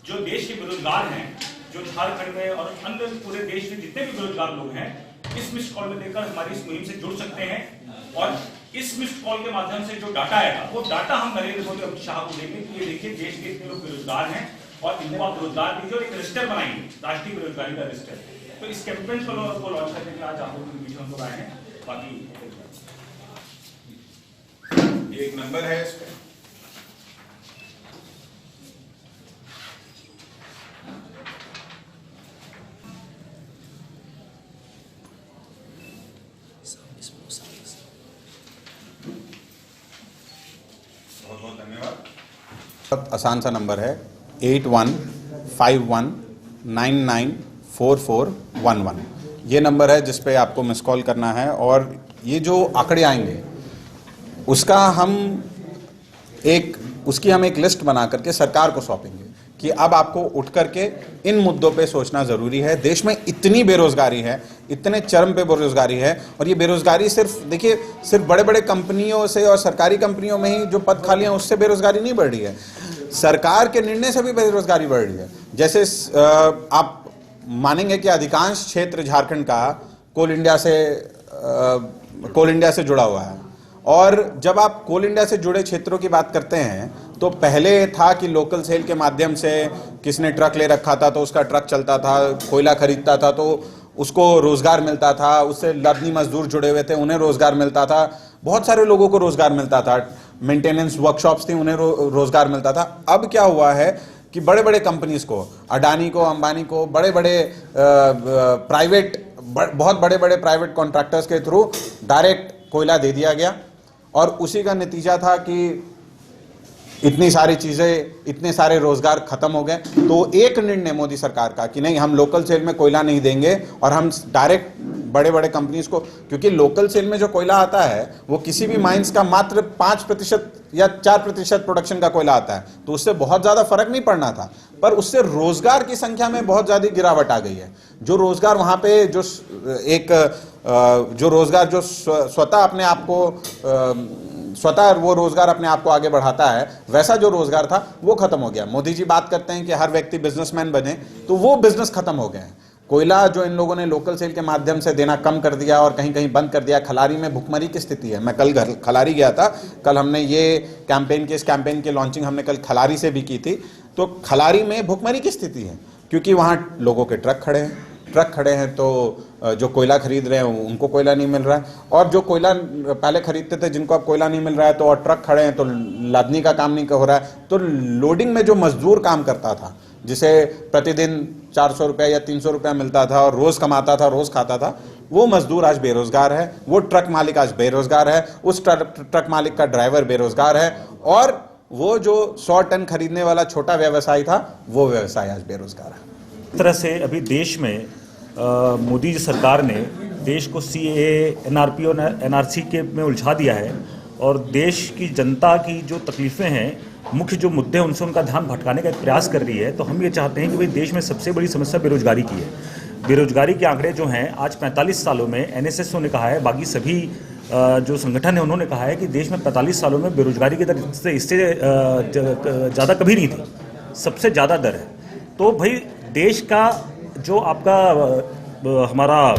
जो देश के बेरोजगार हैं, जो झारखंड में और अन्य पूरे देश में जितने भी बेरोजगार लोग हैं, इस मिस्ड कॉल में लेकर हमारी इस मुहिम से जुड़ सकते हैं। और इस मिस्ड कॉल के माध्यम से जो डाटा आएगा वो डाटा हम नरेंद्र मोदी अमित शाह को देंगे कि ये देखिए देश के इतने लोग बेरोजगार हैं और इनको आप रोजगार दीजिए और एक रजिस्टर बनाएंगे, राष्ट्रीय बेरोजगारी का रजिस्टर। तो इस कैंपेन को लॉन्च करने के लिए आज आप लोग बीच में हम लोग आए हैं। बाकी एक नंबर है इस पे। बहुत बहुत धन्यवाद। बहुत आसान सा नंबर है 8151994411। ये नंबर है जिस पे आपको मिस कॉल करना है और ये जो आंकड़े आएंगे उसका उसकी हम एक लिस्ट बना करके सरकार को सौंपेंगे कि अब आपको उठ करके इन मुद्दों पे सोचना ज़रूरी है। देश में इतनी बेरोजगारी है, इतने चरम पे बेरोजगारी है और ये बेरोजगारी सिर्फ बड़े बड़े कंपनियों से और सरकारी कंपनियों में ही जो पद खाली हैं उससे बेरोजगारी नहीं बढ़ रही है, सरकार के निर्णय से भी बेरोजगारी बढ़ रही है। जैसे आप मानेंगे कि अधिकांश क्षेत्र झारखंड का कोल इंडिया से जुड़ा हुआ है और जब आप कोल इंडिया से जुड़े क्षेत्रों की बात करते हैं तो पहले था कि लोकल सेल के माध्यम से किसने ट्रक ले रखा था तो उसका ट्रक चलता था, कोयला खरीदता था तो उसको रोजगार मिलता था, उससे लदनी मजदूर जुड़े हुए थे उन्हें रोजगार मिलता था, बहुत सारे लोगों को रोजगार मिलता था, मेंटेनेंस वर्कशॉप्स थी उन्हें रोजगार मिलता था। अब क्या हुआ है कि बड़े बड़े कंपनीज को, अडानी को, अंबानी को, बड़े बड़े बहुत बड़े बड़े प्राइवेट कॉन्ट्रैक्टर्स के थ्रू डायरेक्ट कोयला दे दिया गया और उसी का नतीजा था कि इतनी सारी चीजें, इतने सारे रोजगार खत्म हो गए। तो एक निर्णय मोदी सरकार का कि नहीं हम लोकल सेल में कोयला नहीं देंगे और हम डायरेक्ट बड़े बड़े कंपनीज को, क्योंकि लोकल सेल में जो कोयला आता है वो किसी भी माइंस का मात्र 5% या 4% प्रोडक्शन का कोयला आता है, तो उससे बहुत ज्यादा फर्क नहीं पड़ना था, पर उससे रोजगार की संख्या में बहुत ज्यादा गिरावट आ गई है। जो रोजगार वहां पे जो रोजगार जो स्वतः अपने आप को वो रोजगार अपने आप को आगे बढ़ाता है, वैसा जो रोजगार था वो खत्म हो गया। मोदी जी बात करते हैं कि हर व्यक्ति बिजनेसमैन बने, तो वो बिजनेस खत्म हो गए हैं। कोयला जो इन लोगों ने लोकल सेल के माध्यम से देना कम कर दिया और कहीं कहीं बंद कर दिया। खलारी में भुखमरी की स्थिति है। मैं कल खलारी गया था, कल हमने इस कैंपेन की लॉन्चिंग हमने कल खलारी से भी की थी। तो खलारी में भुखमरी की स्थिति है क्योंकि वहाँ लोगों के ट्रक खड़े हैं तो जो कोयला खरीद रहे हैं उनको कोयला नहीं मिल रहा है, और जो कोयला पहले खरीदते थे जिनको अब कोयला नहीं मिल रहा है तो और ट्रक खड़े हैं तो लादनी का काम नहीं हो रहा है। तो लोडिंग में जो मजदूर काम करता था, जिसे प्रतिदिन 400 रुपया या 300 रुपया मिलता था और रोज कमाता था, रोज खाता था, वो मजदूर आज बेरोजगार है। वो ट्रक मालिक आज बेरोजगार है, उस ट्रक मालिक का ड्राइवर बेरोजगार है, और वो जो 100 टन खरीदने वाला छोटा व्यवसायी था वो व्यवसायी आज बेरोजगार है। इस तरह से अभी देश में मोदी जी सरकार ने देश को CAA, NRP और NRC के में उलझा दिया है और देश की जनता की जो तकलीफ़ें हैं, मुख्य जो मुद्दे हैं उनसे उनका ध्यान भटकाने का एक प्रयास कर रही है। तो हम ये चाहते हैं कि भाई देश में सबसे बड़ी समस्या बेरोजगारी की है। बेरोजगारी के आंकड़े जो हैं आज 45 सालों में NSS ने कहा है, बाकी सभी जो संगठन है उन्होंने कहा है कि देश में 45 सालों में बेरोजगारी की दर इससे ज़्यादा कभी नहीं थी, सबसे ज़्यादा दर है। तो भाई देश का जो आपका हमारा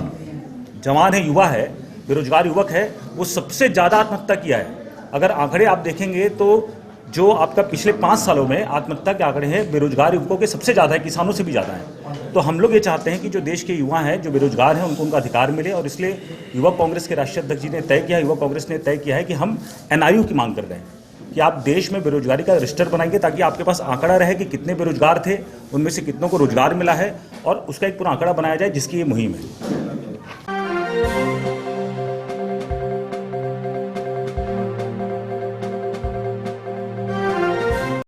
जवान है, युवा है, बेरोजगार युवक है, वो सबसे ज़्यादा आत्महत्या किया है। अगर आंकड़े आप देखेंगे तो जो आपका पिछले 5 सालों में आत्महत्या के आंकड़े हैं बेरोजगार युवकों के सबसे ज़्यादा है, किसानों से भी ज़्यादा है। तो हम लोग ये चाहते हैं कि जो देश के युवा हैं, जो बेरोजगार हैं, उनको उनका अधिकार मिले, और इसलिए युवा कांग्रेस के राष्ट्रीय अध्यक्ष जी ने तय किया, युवा कांग्रेस ने तय किया है कि हम NRU की मांग कर रहे हैं कि आप देश में बेरोजगारी का रजिस्टर बनाएंगे ताकि आपके पास आंकड़ा रहे कि कितने बेरोजगार थे, उनमें से कितनों को रोजगार मिला है, और उसका एक पूरा आंकड़ा बनाया जाए जिसकी ये मुहिम है।